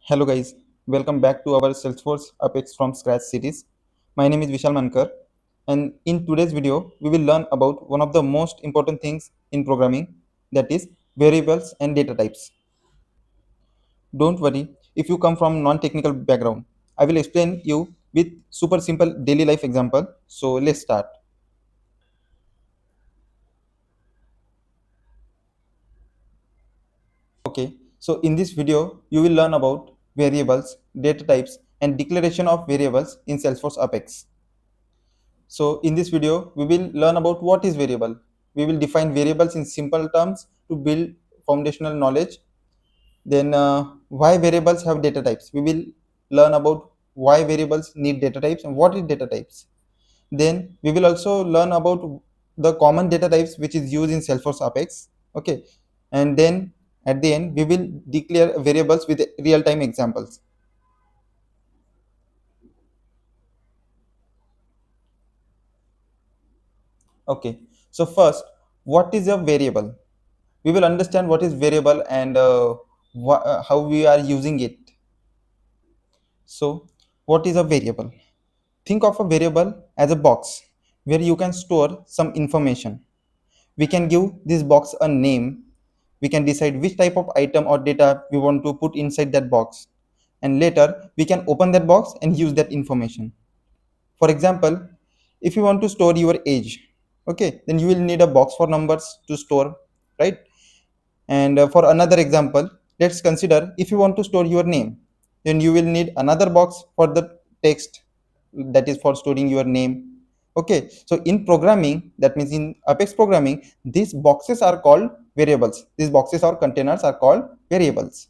Hello guys, welcome back to our Salesforce Apex from Scratch series. My name is Vishal Mankar, and in today's video we will learn about one of the most important things in programming, that is variables and data types. Don't worry if you come from non-technical background. I will explain you with super simple daily life example. So let's start. Okay, so in this video you will learn about variables, data types and declaration of variables in Salesforce Apex. So in this video, we will learn about what is variable. We will define variables in simple terms to build foundational knowledge. Then why variables have data types. We will learn about why variables need data types and what is data types. Then we will also learn about the common data types which is used in Salesforce Apex. Okay. And then at the end, we will declare variables with real-time examples. Okay. So first, what is a variable? We will understand what is variable and how we are using it. So what is a variable? Think of a variable as a box where you can store some information. We can give this box a name. We can decide which type of item or data we want to put inside that box, and later we can open that box and use that information. For example, if you want to store your age, okay, then you will need a box for numbers to store, right? And for another example, let's consider if you want to store your name, then you will need another box for the text, that is for storing your name. Okay, so in programming, that means in Apex programming, these boxes are called variables. These boxes or containers are called variables.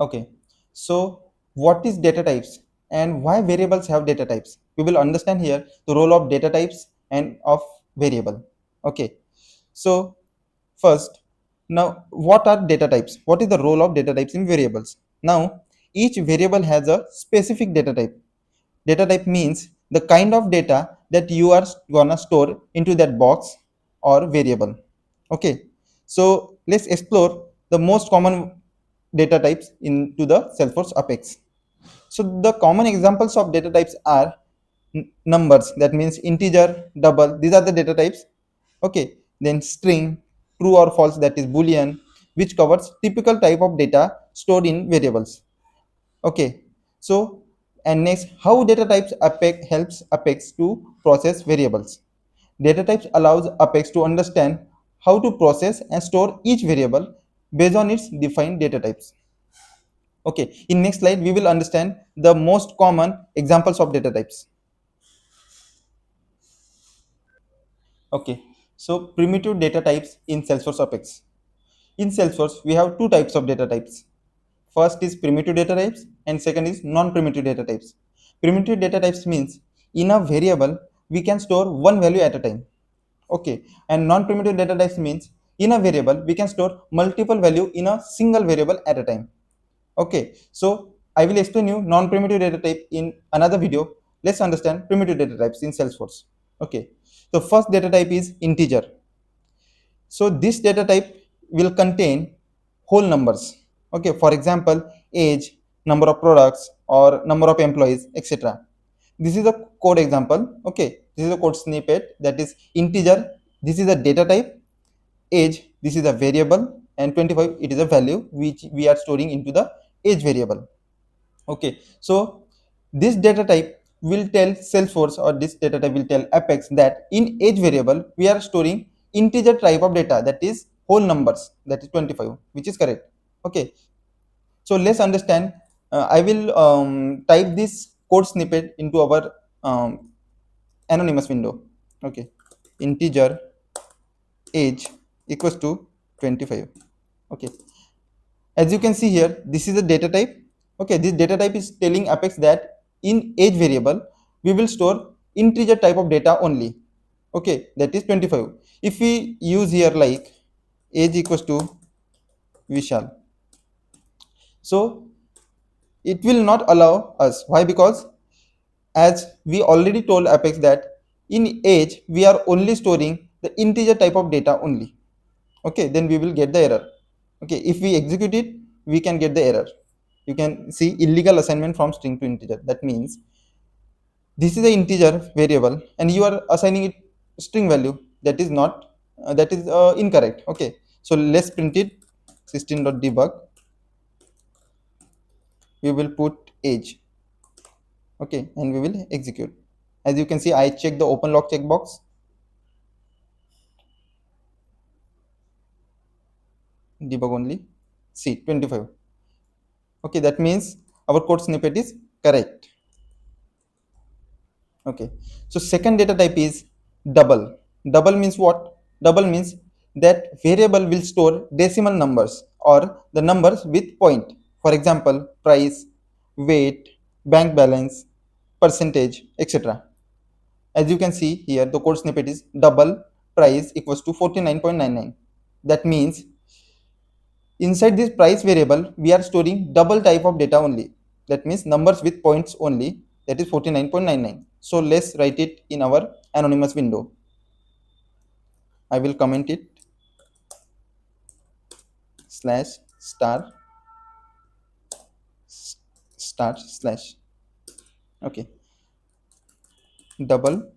Okay, so what is data types and why variables have data types? We will understand here the role of data types and of variable. Okay, so first, now what are data types? What is the role of data types in variables? Now, each variable has a specific data type. Data type means the kind of data that you are gonna store into that box or variable. Okay, so let's explore the most common data types into the Salesforce Apex. So the common examples of data types are numbers, that means integer, double, these are the data types. Okay, then string, true or false, that is boolean, which covers typical type of data stored in variables. Okay, so and next, how data types Apex helps Apex to process variables. Data types allows Apex to understand how to process and store each variable based on its defined data types. Okay, in next slide we will understand the most common examples of data types. Okay, so primitive data types in Salesforce Apex. In Salesforce, we have two types of data types. First is primitive data types and second is non-primitive data types. Primitive data types means in a variable, we can store one value at a time. Okay, and non-primitive data types means in a variable, we can store multiple value in a single variable at a time. Okay, so I will explain you non-primitive data type in another video. Let's understand primitive data types in Salesforce. Okay, so first data type is integer. So this data type will contain whole numbers. Okay, for example, age, number of products or number of employees, etc. This is a code example. Okay, this is a code snippet, that is integer. This is a data type. Age, this is a variable, and 25, it is a value which we are storing into the age variable. Okay, so this data type will tell Salesforce, or this data type will tell Apex, that in age variable we are storing integer type of data, that is whole numbers, that is 25, which is correct. Okay, so let's understand. I will type this code snippet into our anonymous window. Okay, integer age equals to 25. Okay, as you can see here, this is a data type. Okay, this data type is telling Apex that in age variable we will store integer type of data only. Okay, that is 25. If we use here like age equals to Vishal, so it will not allow us. Why? Because as we already told Apex that in age we are only storing the integer type of data only. okay, then we will get the error. Okay, if we execute it, we can get the error. You can see illegal assignment from string to integer. That means this is the integer variable and you are assigning it string value. That is not that is incorrect. Okay, so let's print it. System.debug, we will put age. Okay, and we will execute. As you can see, I check the open log checkbox, debug only. See 25. Okay, that means our code snippet is correct. Okay, so second data type is double. Double means what? Double means that variable will store decimal numbers or the numbers with point. For example, price, weight, bank balance, percentage, etc. As you can see here, the code snippet is double price equals to 49.99. That means inside this price variable we are storing double type of data only. That means numbers with points only, that is 49.99. So let's write it in our anonymous window. I will comment it slash star star slash. Okay, double,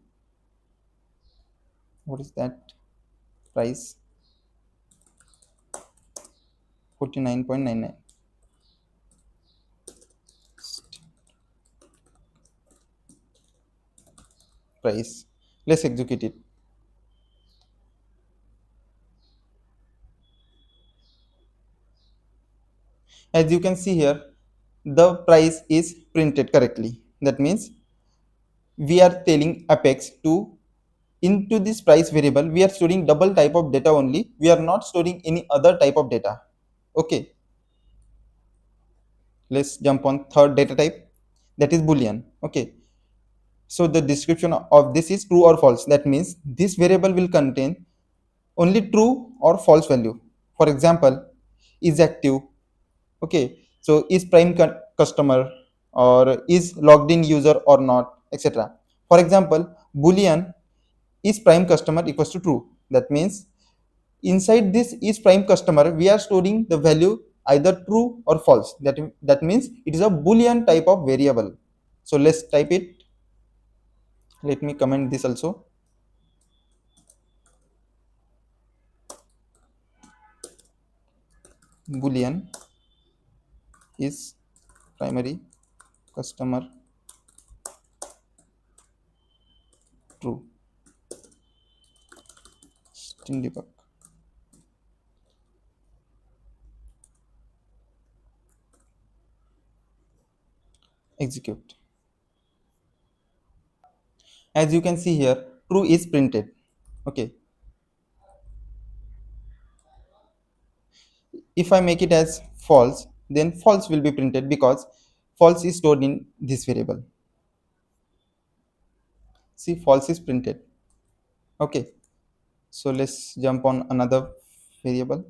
what is that, price 49.99 price. Let's execute it. As you can see here, the price is printed correctly. That means we are telling apex to into this price variable we are storing double type of data only. We are not storing any other type of data. Okay, let's jump on third data type, that is boolean. Okay, so the description of this is true or false. That means this variable will contain only true or false value. For example, is active. Okay, so is prime customer or is logged in user or not, etc. For example, boolean is prime customer equals to true. That means inside this is prime customer we are storing the value either true or false. That means it is a boolean type of variable. So let's type it. Let me comment this also. Boolean is primary customer true. String debug. Execute. As you can see here, true is printed. Okay, if I make it as false, then false will be printed because false is stored in this variable. See, false is printed. Okay, so let's jump on another variable.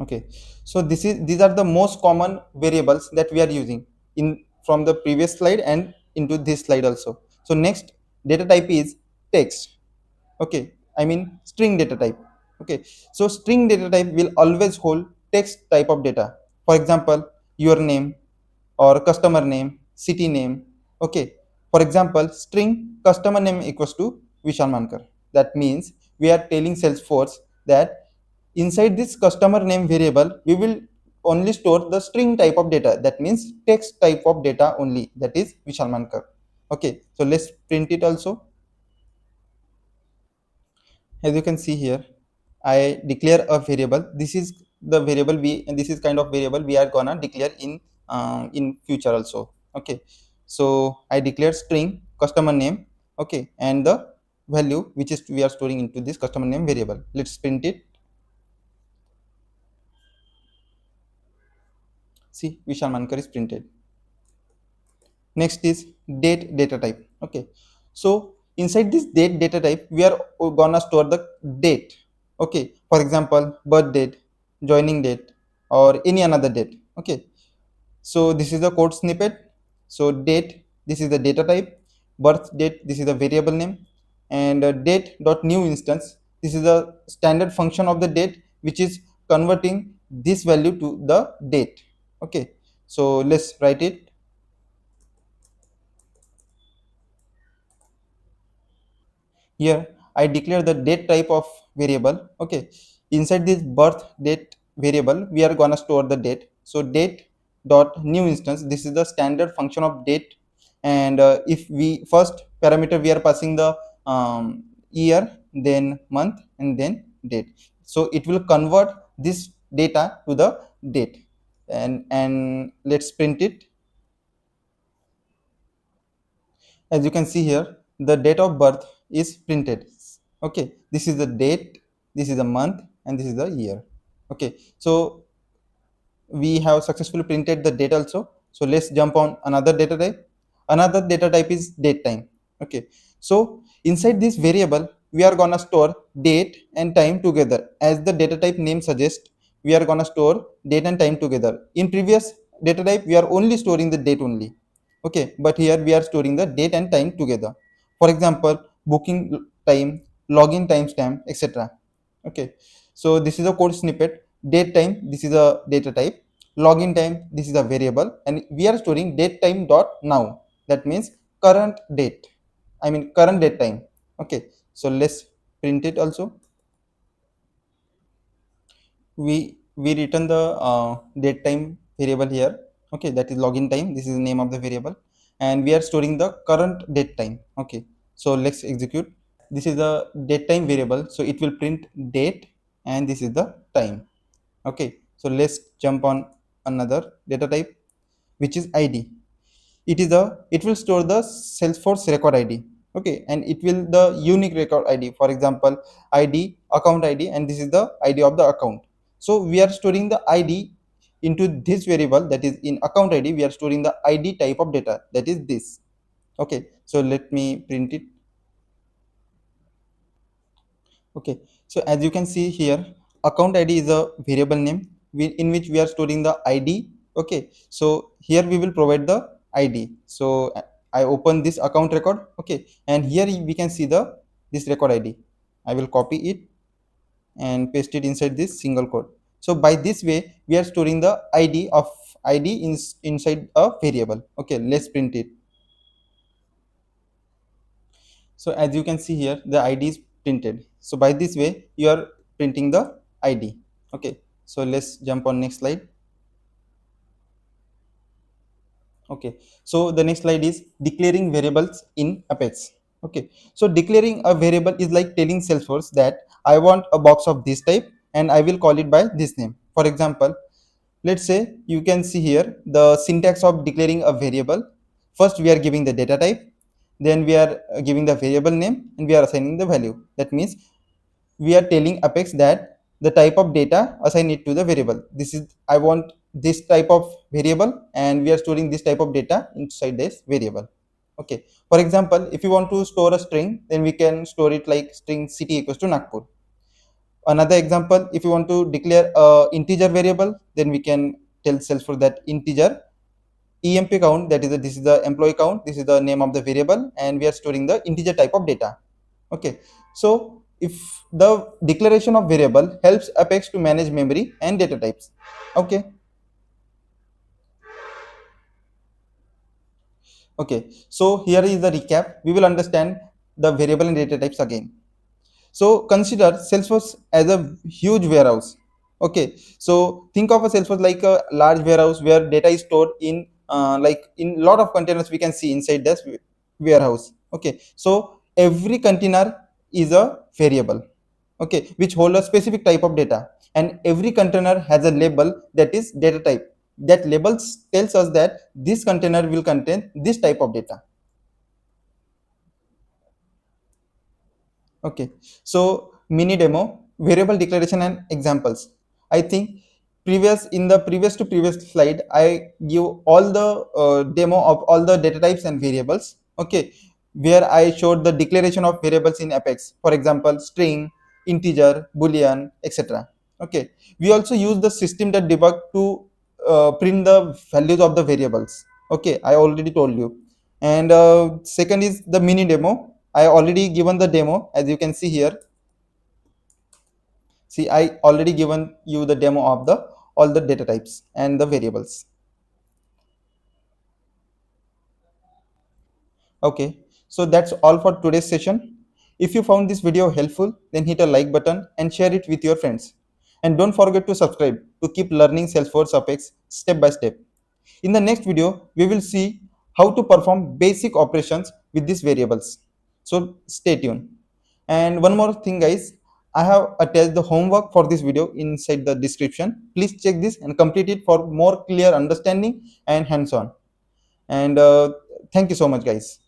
Okay, so these are the most common variables that we are using in from the previous slide and into this slide also. So next data type is text. Okay, I mean string data type. Okay, so string data type will always hold text type of data. For example, your name or customer name, city name. Okay, for example, string customer name equals to Vishal Mankar. That means we are telling Salesforce that inside this customer name variable we will only store the string type of data. That means text type of data only, that is Vishal Mankar. Okay, so let's print it also. As you can see here, I declare a variable. This is the variable and this is kind of variable we are gonna declare in future also. Okay, so I declare string customer name. Okay, and the value which is we are storing into this customer name variable. Let's print it. See, Vishal Mankar is printed. Next is date data type. Okay, so inside this date data type we are gonna store the date. Okay, for example, birth date, joining date, or any another date. Okay, so this is the code snippet. So date, this is the data type. Birth date, this is the variable name, and date dot new instance, this is a standard function of the date which is converting this value to the date. Okay, so let's write it. Here I declare the date type of variable. Okay, inside this birth date variable we are gonna store the date. So date dot new instance, this is the standard function of date, and if we first parameter we are passing the year, then month, and then date. So it will convert this data to the date, and let's print it. As you can see here, the date of birth is printed. Okay, this is the date, this is the month, and this is the year. Okay, so we have successfully printed the date also. So let's jump on another data type. Another data type is date time. Okay, so inside this variable we are gonna store date and time together. As the data type name suggests, we are gonna store date and time together. In previous data type we are only storing the date only. Okay, but here we are storing the date and time together. For example, booking time, login timestamp, etc. Okay, so this is a code snippet. Date time, this is a data type. Login time, this is a variable, and we are storing date time dot now. That means current date, I mean current date time. Okay, so let's print it also. We return the date time variable here. Okay, that is login time, this is the name of the variable, and we are storing the current date time. Okay, so let's execute. This is the date time variable, so it will print date and this is the time. Okay, so let's jump on another data type, which is id. It will store the Salesforce record ID. Okay, and it will the unique record ID. For example, id account id, and this is the id of the account. So we are storing the id into this variable, that is in account id we are storing the id type of data, that is this. Okay, so let me print it. Okay, so as you can see here, account id is a variable name in which we are storing the id. Okay, so here we will provide the id. So I open this account record. Okay, and here we can see the this record id. I will copy it and paste it inside this single code. So by this way we are storing the id inside a variable. Okay, let's print it. So as you can see here, the id is printed. So by this way you are printing the id. Okay, so let's jump on next slide. Okay, so the next slide is declaring variables in apex. Okay, so declaring a variable is like telling Salesforce that I want a box of this type and I will call it by this name. For example, let's say you can see here the syntax of declaring a variable. First we are giving the data type, then we are giving the variable name, and we are assigning the value. That means we are telling apex that the type of data, assign it to the variable. This is I want this type of variable, and we are storing this type of data inside this variable. Okay, for example, if you want to store a string, then we can store it like string city equals to Nagpur. Another example, if you want to declare a integer variable, then we can tell Salesforce that integer emp count, that is this is the employee count, this is the name of the variable, and we are storing the integer type of data. Okay, so if the declaration of variable helps apex to manage memory and data types. Okay, okay, so here is the recap. We will understand the variable and data types again. So consider Salesforce as a huge warehouse. Okay, so think of a Salesforce like a large warehouse where data is stored in like in lot of containers we can see inside this warehouse. Okay, so every container is a variable, okay, which hold a specific type of data, and every container has a label that is data type. That label tells us that this container will contain this type of data. Okay, so mini demo, variable declaration and examples. I think in the previous to previous slide, I give all the demo of all the data types and variables. Okay, where I showed the declaration of variables in Apex. For example, string, integer, boolean, etc. Okay, we also use the system.debug to print the values of the variables. Okay, I already told you. And second is the mini demo. I already given the demo, as you can see here. See, I already given you the demo of the all the data types and the variables. Okay, so that's all for today's session. If you found this video helpful, then hit a like button and share it with your friends. And don't forget to subscribe to keep learning Salesforce Apex step by step. In the next video, we will see how to perform basic operations with these variables. So stay tuned. And one more thing, guys, I have attached the homework for this video inside the description. Please check this and complete it for more clear understanding and hands-on. And thank you so much, guys.